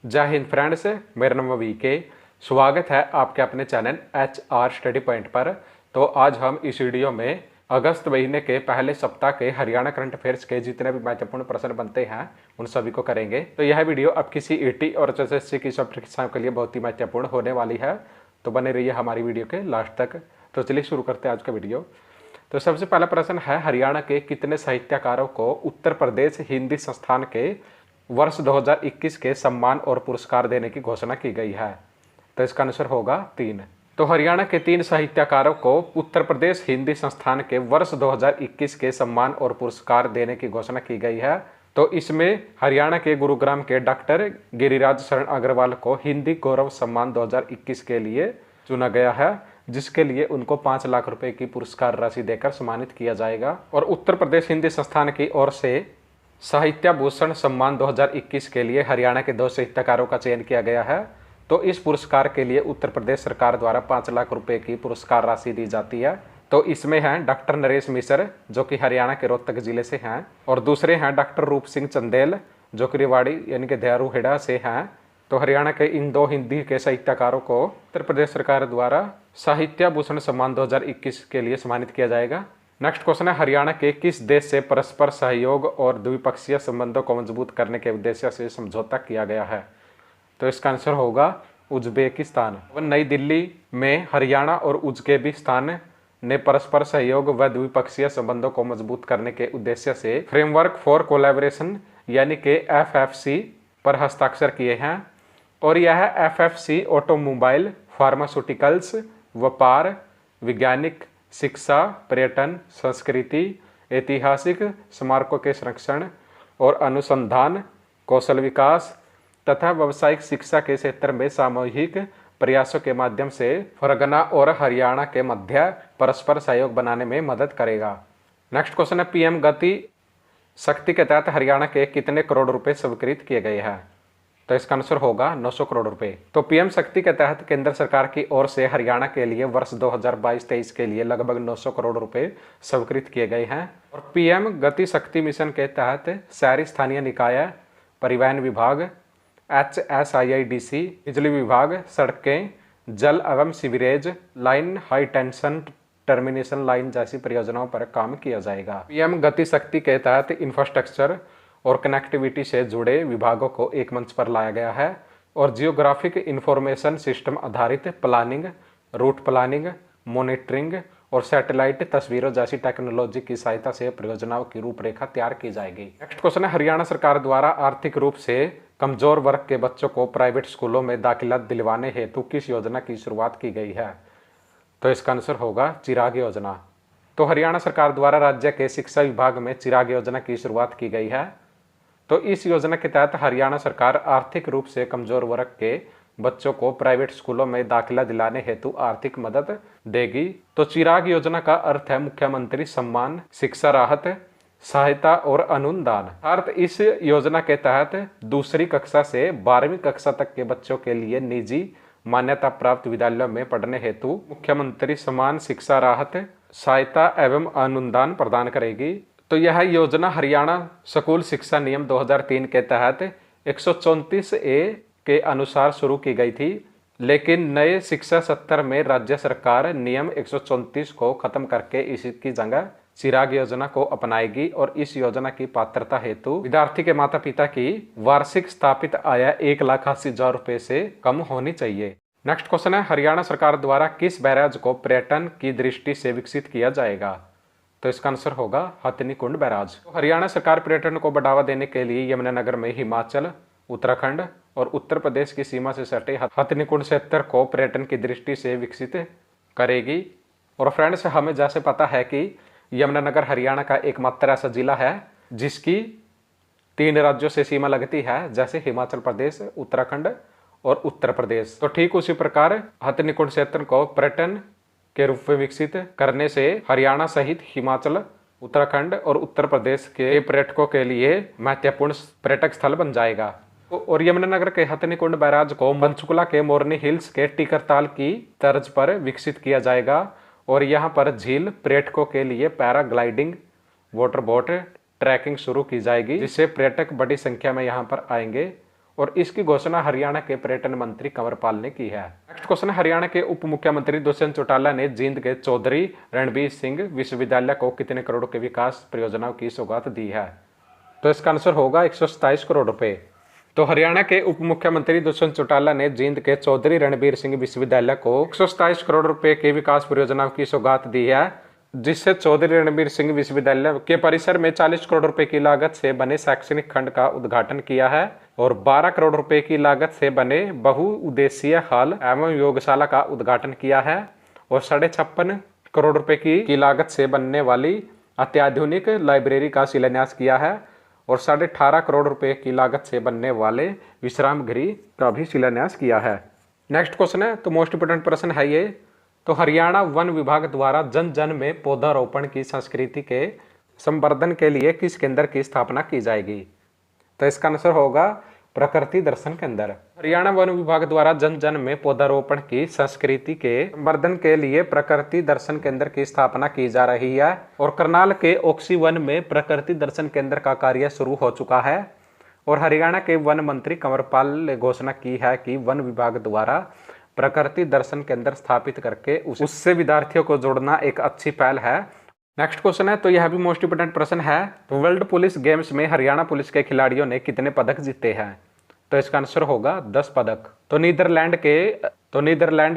जय हिंद फ्रेंड्स, मेरा नाम वीके। स्वागत है आपके अपने चैनल HR स्टडी पॉइंट पर। तो आज हम इस वीडियो में अगस्त महीने के पहले सप्ताह के हरियाणा करंट अफेयर्स के जितने भी महत्वपूर्ण प्रश्न बनते हैं उन सभी को करेंगे। तो यह वीडियो अब किसी ET और SSC की सब परीक्षाओं के लिए बहुत ही महत्वपूर्ण होने वाली है। तो बने रहिए हमारी वीडियो के लास्ट तक। तो चलिए शुरू करते हैं आज का वीडियो। तो सबसे पहला प्रश्न है, हरियाणा के कितने साहित्यकारों को उत्तर प्रदेश हिंदी संस्थान के वर्ष 2021 के सम्मान और पुरस्कार देने की घोषणा की गई है? तो इसका आंसर होगा 3। तो हरियाणा के 3 साहित्यकारों को उत्तर प्रदेश हिंदी संस्थान के वर्ष 2021 के सम्मान और पुरस्कार देने की घोषणा की गई है। तो इसमें हरियाणा के गुरुग्राम के डॉक्टर गिरिराज शरण अग्रवाल को हिंदी गौरव सम्मान 2021 के लिए चुना गया है, जिसके लिए उनको 5 लाख रुपए की पुरस्कार राशि देकर सम्मानित किया जाएगा। और उत्तर प्रदेश हिंदी संस्थान की ओर से साहित्य भूषण सम्मान 2021 के लिए हरियाणा के 2 साहित्यकारों का चयन किया गया है। तो इस पुरस्कार के लिए उत्तर प्रदेश सरकार द्वारा 5 लाख रुपए की पुरस्कार राशि दी जाती है। तो इसमें हैं डॉक्टर नरेश मिश्र, जो कि हरियाणा के रोहतक जिले से हैं, और दूसरे हैं डॉक्टर रूप सिंह चंदेल, जो कि रेवाड़ी यानी कि देहरुहेड़ा से हैं। तो हरियाणा के इन 2 हिंदी के साहित्यकारों को उत्तर प्रदेश सरकार द्वारा साहित्य भूषण सम्मान 2021 के लिए सम्मानित किया जाएगा। नेक्स्ट क्वेश्चन है, हरियाणा के किस देश से परस्पर सहयोग और द्विपक्षीय संबंधों को मजबूत करने के उद्देश्य से समझौता किया गया है? तो इसका आंसर होगा उज्बेकिस्तान। नई दिल्ली में हरियाणा और उज्बेकिस्तान ने परस्पर सहयोग व द्विपक्षीय संबंधों को मजबूत करने के उद्देश्य से फ्रेमवर्क फॉर कोलैबोरेशन यानी कि FFC पर हस्ताक्षर किए हैं। और यह FFC ऑटोमोबाइल, फार्मास्यूटिकल्स, व्यापार, वैज्ञानिक, शिक्षा, पर्यटन, संस्कृति, ऐतिहासिक स्मारकों के संरक्षण और अनुसंधान, कौशल विकास तथा व्यावसायिक शिक्षा के क्षेत्र में सामूहिक प्रयासों के माध्यम से फरगना और हरियाणा के मध्य परस्पर सहयोग बनाने में मदद करेगा। नेक्स्ट क्वेश्चन है, PM गति शक्ति के तहत हरियाणा के कितने करोड़ रुपए स्वीकृत किए गए हैं? तो इसका आंसर होगा 900 करोड़ रुपए। तो PM शक्ति के तहत केंद्र सरकार की ओर से हरियाणा के लिए वर्ष 2022-23 के लिए लगभग 900 करोड़ रुपए स्वीकृत किए गए हैं। और PM गति शक्ति मिशन के तहत शहरी स्थानीय निकाय, परिवहन विभाग, HSIIDC, बिजली विभाग, सड़कें, जल एवं sewerage line, high tension termination line जैसी परियोजनाओं पर काम किया जाएगा। PM गति शक्ति के तहत इंफ्रास्ट्रक्चर और कनेक्टिविटी से जुड़े विभागों को एक मंच पर लाया गया है और जियोग्राफिक इंफॉर्मेशन सिस्टम आधारित प्लानिंग, रूट प्लानिंग, मॉनिटरिंग और सैटेलाइट तस्वीरों जैसी टेक्नोलॉजी की सहायता से परियोजनाओं की रूपरेखा तैयार की जाएगी। नेक्स्ट क्वेश्चन है, हरियाणा सरकार द्वारा आर्थिक रूप से कमजोर वर्ग के बच्चों को प्राइवेट स्कूलों में दाखिला दिलवाने हेतु किस योजना की शुरुआत की गई है? तो इसका आंसर होगा चिराग योजना। तो हरियाणा सरकार द्वारा राज्य के शिक्षा विभाग में चिराग योजना की शुरुआत की गई है। तो इस योजना के तहत हरियाणा सरकार आर्थिक रूप से कमजोर वर्ग के बच्चों को प्राइवेट स्कूलों में दाखिला दिलाने हेतु आर्थिक मदद देगी। तो चिराग योजना का अर्थ है मुख्यमंत्री सम्मान शिक्षा राहत सहायता और अनुदान। अर्थात इस योजना के तहत दूसरी कक्षा से 12वीं कक्षा तक के बच्चों के लिए निजी मान्यता प्राप्त विद्यालयों में पढ़ने हेतु मुख्यमंत्री सम्मान शिक्षा राहत सहायता एवं अनुदान प्रदान करेगी। तो यह योजना हरियाणा स्कूल शिक्षा नियम 2003 के तहत 134A के अनुसार शुरू की गई थी, लेकिन नए शिक्षा सत्र में राज्य सरकार नियम 134 को खत्म करके इसकी जगह चिराग योजना को अपनाएगी। और इस योजना की पात्रता हेतु विद्यार्थी के माता पिता की वार्षिक स्थापित आय 1,80,000 रुपए से कम होनी चाहिए। नेक्स्ट क्वेश्चन है, हरियाणा सरकार द्वारा किस बैराज को पर्यटन की दृष्टि से विकसित किया जाएगा? तो इसका आंसर होगा हथनीकुंड बैराज। तो हरियाणा सरकार पर्यटन को बढ़ावा देने के लिए यमुनानगर में हिमाचल, उत्तराखंड और उत्तर प्रदेश की सीमा से सटे हथनीकुंड क्षेत्र को पर्यटन की दृष्टि से विकसित करेगी। और फ्रेंड्स, हमें जैसे पता है कि यमुनानगर हरियाणा का एकमात्र ऐसा जिला है जिसकी 3 राज्यों से सीमा लगती है, जैसे हिमाचल प्रदेश, उत्तराखंड और उत्तर प्रदेश। तो ठीक उसी प्रकार हथनीकुंड क्षेत्र को पर्यटन के रूप में विकसित करने से हरियाणा सहित हिमाचल, उत्तराखंड और उत्तर प्रदेश के पर्यटकों के लिए महत्वपूर्ण पर्यटक स्थल बन जाएगा। और यमुनानगर के हथनीकुंड बैराज को पंचकुला के मोरनी हिल्स के टिकरताल की तर्ज पर विकसित किया जाएगा। और यहाँ पर झील पर्यटकों के लिए पैराग्लाइडिंग, वाटर बोट ट्रैकिंग शुरू की जाएगी, जिससे पर्यटक बड़ी संख्या में यहाँ पर आएंगे और इसकी घोषणा हरियाणा के पर्यटन मंत्री कंवरपाल ने की है। नेक्स्ट क्वेश्चन, हरियाणा के उप मुख्यमंत्री दुष्यंत चौटाला ने जींद के चौधरी रणबीर सिंह विश्वविद्यालय को कितने करोड़ के विकास परियोजनाओं की सौगात दी है? तो इसका आंसर होगा 127 करोड़ रुपए। तो हरियाणा के उप मुख्यमंत्री दुष्यंत चौटाला ने जींद के चौधरी रणबीर सिंह विश्वविद्यालय को 127 करोड़ रुपए की विकास परियोजनाओं की सौगात दी है, जिससे चौधरी रणबीर सिंह विश्वविद्यालय के परिसर में 40 करोड़ रुपए की लागत से बने शैक्षणिक खंड का उद्घाटन किया है और 12 करोड़ रुपए की लागत से बने बहुउद्देशीय हॉल एवं योगशाला का उद्घाटन किया है और 56.5 करोड़ रुपए की लागत से बनने वाली अत्याधुनिक लाइब्रेरी का शिलान्यास किया है और 18.5 करोड़ रुपए की लागत से बनने वाले विश्राम गृह का भी शिलान्यास किया है। नेक्स्ट क्वेश्चन है, तो मोस्ट इंपोर्टेंट प्रश्न है ये, तो हरियाणा वन विभाग द्वारा जन जन में पौधारोपण की संस्कृति के संवर्धन के लिए किस केंद्र की स्थापना की जाएगी? तो इसका आंसर होगा प्रकृति दर्शन केंद्र। हरियाणा वन विभाग द्वारा जन जन में पौधारोपण की संस्कृति के संवर्धन के लिए प्रकृति दर्शन केंद्र की स्थापना की जा रही है और करनाल के ओक्सी वन में प्रकृति दर्शन केंद्र का कार्य शुरू हो चुका है और हरियाणा के वन मंत्री कंवरपाल ने घोषणा की है कि वन विभाग द्वारा प्रकृति दर्शन केंद्र स्थापित करके उससे विद्यार्थियों को जोड़ना एक अच्छी पहल है। नेक्स्ट क्वेश्चन है, तो यह भी मोस्ट इंपोर्टेंट प्रश्न है, तो वर्ल्ड पुलिस गेम्स में हरियाणा पुलिस के खिलाड़ियों ने कितने पदक जीते हैं? तो इसका आंसर होगा 10 पदक। तो नीदरलैंड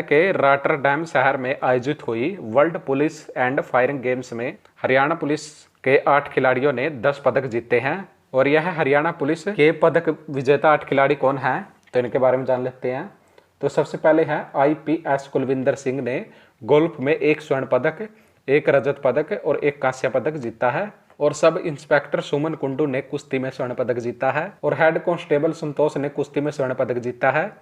के रॉटरडैम शहर में आयोजित हुई world police and firing games में हरियाणा पुलिस के 8 खिलाड़ियों ने 10 पदक जीते हैं और यह हरियाणा पुलिस के पदक विजेता 8 खिलाड़ी कौन हैं? तो इनके बारे में जान लेते हैं। तो सबसे पहले है IPS कुलविंदर सिंह ने गोल्फ में 1 स्वर्ण पदक, 1 रजत पदक और 1 कांस्य पदक जीता है और सब इंस्पेक्टर सुमन कुंडू ने कुश्ती में स्वर्ण पदक जीता है और हेड कांस्टेबल संतोष ने कुश्ती में स्वर्ण पदक जीता है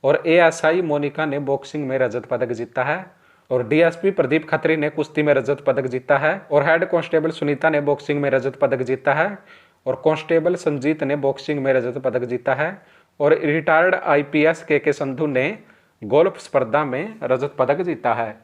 और ASI मोनिका ने बॉक्सिंग में रजत पदक जीता है और DSP प्रदीप खत्री ने कुश्ती में रजत पदक जीता है और हेड कांस्टेबल सुनीता ने बॉक्सिंग में रजत पदक जीता है और कांस्टेबल संजीत ने बॉक्सिंग में रजत पदक जीता है और रिटायर्ड IPS के संधू ने गोल्फ स्पर्धा में रजत पदक जीता है।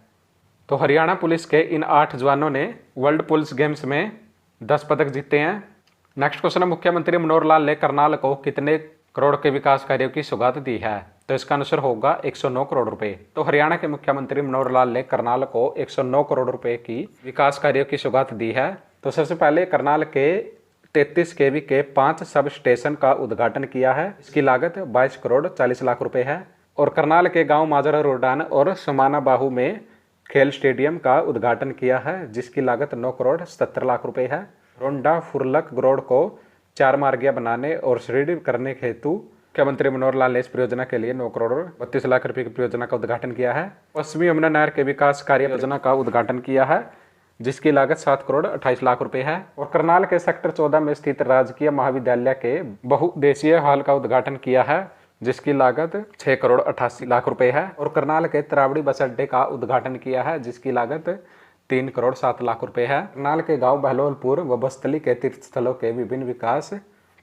तो हरियाणा पुलिस के इन 8 जवानों ने वर्ल्ड पुलिस गेम्स में 10 पदक जीते हैं। नेक्स्ट क्वेश्चन है, मुख्यमंत्री मनोहर लाल ने करनाल को कितने करोड़ के विकास कार्यों की सौगात दी है? तो इसका आंसर होगा 109 करोड़ रुपए। तो हरियाणा के मुख्यमंत्री मनोहर लाल ने करनाल को 109 करोड़ रुपए की विकास कार्यों की सौगात दी है। तो सबसे पहले करनाल के 33 kV के 5 सब स्टेशन का उद्घाटन किया है, इसकी लागत 22 करोड़ 40 लाख रुपए है और करनाल के गांव माजरा रोडान और समाना बाहू में खेल स्टेडियम का उद्घाटन किया है, जिसकी लागत 9 करोड़ 70 लाख रुपए है। रोंडा फुरलक रोड को 4 मार्गिया बनाने और सुदृढ़ करने हेतु मुख्यमंत्री मनोहर लाल ने इस परियोजना के लिए 9 करोड़ 32 लाख रुपए की परियोजना का उद्घाटन किया है। पश्चिमी यमुना नहर के विकास कार्य योजना का उद्घाटन किया है, जिसकी लागत 7 करोड़ 28 लाख रुपए है और करनाल के सेक्टर 14 में स्थित राजकीय महाविद्यालय के बहुउद्देशीय हॉल का उद्घाटन किया है, जिसकी लागत 6 करोड़ 88 लाख रुपए है और करनाल के तरावड़ी बस अड्डे का उद्घाटन किया है, जिसकी लागत 3 करोड़ 7 लाख रुपए है। करनाल के गांव बहलोलपुर व बस्तली के तीर्थ स्थलों के विभिन्न विकास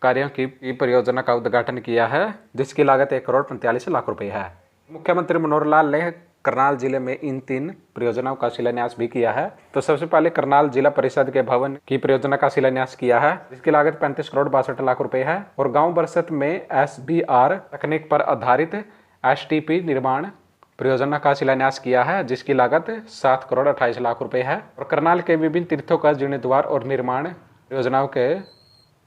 कार्यों की परियोजना का उद्घाटन किया है, जिसकी लागत 1 करोड़ 45 लाख रुपए है। मुख्यमंत्री मनोहर लाल ने करनाल जिले में इन 3 परियोजनाओं का शिलान्यास भी किया है। तो सबसे पहले करनाल जिला परिषद के भवन की परियोजना का शिलान्यास किया है, जिसकी लागत 35 करोड़ 62 लाख रुपए है और गांव बरसत में SBR तकनीक पर आधारित STP निर्माण परियोजना का शिलान्यास किया है, जिसकी लागत 7 करोड़ 28 लाख रुपए है और करनाल के विभिन्न तीर्थों का जीर्णोद्धार और निर्माण परियोजनाओं के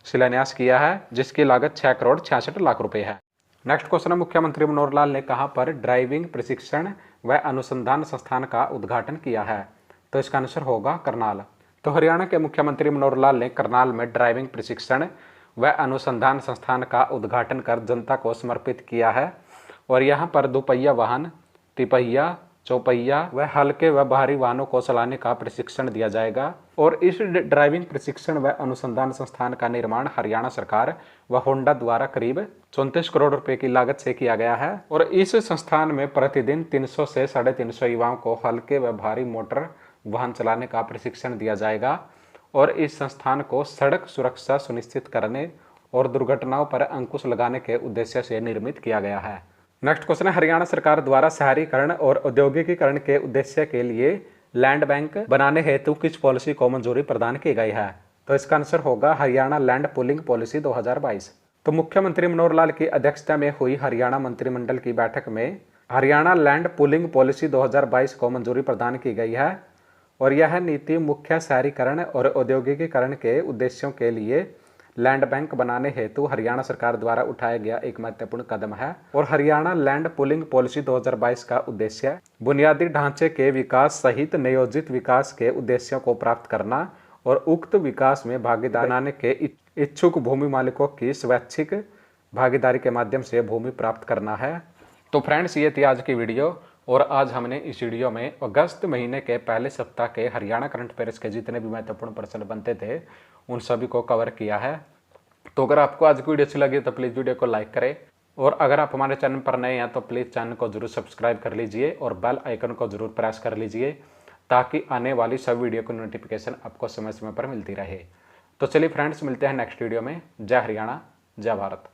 शिलान्यास किया है, जिसकी लागत 6 करोड़ 66 लाख रुपए है। नेक्स्ट क्वेश्चन है, मुख्यमंत्री मनोहर लाल ने कहां पर ड्राइविंग प्रशिक्षण व अनुसंधान संस्थान का उद्घाटन किया है? तो इसका आंसर होगा करनाल। तो हरियाणा के मुख्यमंत्री मनोहर लाल ने करनाल में ड्राइविंग प्रशिक्षण व अनुसंधान संस्थान का उद्घाटन कर जनता को समर्पित किया है और यहाँ पर दोपहिया वाहन, तिपहिया, चौपहिया व हल्के व भारी वाहनों को चलाने का प्रशिक्षण दिया जाएगा और इस ड्राइविंग प्रशिक्षण व अनुसंधान संस्थान का निर्माण हरियाणा सरकार व होंडा द्वारा करीब 34 करोड़ रुपए की लागत से किया गया है और इस संस्थान में प्रतिदिन 300 से 350 युवाओं को हल्के व भारी मोटर वाहन चलाने का प्रशिक्षण दिया जाएगा और इस संस्थान को सड़क सुरक्षा सुनिश्चित करने और दुर्घटनाओं पर अंकुश लगाने के उद्देश्य से निर्मित किया गया है। नेक्स्ट क्वेश्चन है, हरियाणा सरकार द्वारा शहरीकरण और औद्योगिकीकरण के उद्देश्य के लिए लैंड बैंक बनाने हेतु किस पॉलिसी को मंजूरी प्रदान की गई है? तो इसका आंसर होगा हरियाणा लैंड पूलिंग पॉलिसी 2022। तो मुख्यमंत्री मनोहर लाल की अध्यक्षता में हुई हरियाणा मंत्रिमंडल की बैठक में हरियाणा लैंड पूलिंग पॉलिसी 2022 को मंजूरी प्रदान की गई है और यह नीति मुख्य शहरीकरण और औद्योगिकीकरण के उद्देश्यों के लिए लैंड बैंक बनाने हेतु हरियाणा सरकार द्वारा उठाया गया एक महत्वपूर्ण कदम है। और हरियाणा लैंड पूलिंग पॉलिसी 2022 का उद्देश्य बुनियादी ढांचे के विकास सहित नियोजित विकास के उद्देश्यों को प्राप्त करना और उक्त विकास में भागीदार बनाने के इच्छुक भूमि मालिकों की स्वैच्छिक भागीदारी के माध्यम से भूमि प्राप्त करना है। तो फ्रेंड्स, ये थी आज की वीडियो और आज हमने इस वीडियो में अगस्त महीने के पहले सप्ताह के हरियाणा करंट अफेयर्स के जितने भी महत्वपूर्ण प्रश्न बनते थे उन सभी को कवर किया है। तो अगर आपको आज की वीडियो अच्छी लगी तो प्लीज़ वीडियो को लाइक करें और अगर आप हमारे चैनल पर नए हैं तो प्लीज़ चैनल को जरूर सब्सक्राइब कर लीजिए और बेल आइकन को जरूर प्रेस कर लीजिए ताकि आने वाली सब वीडियो की नोटिफिकेशन आपको समय समय पर मिलती रहे। तो चलिए फ्रेंड्स, मिलते हैं नेक्स्ट वीडियो में। जय हरियाणा, जय भारत।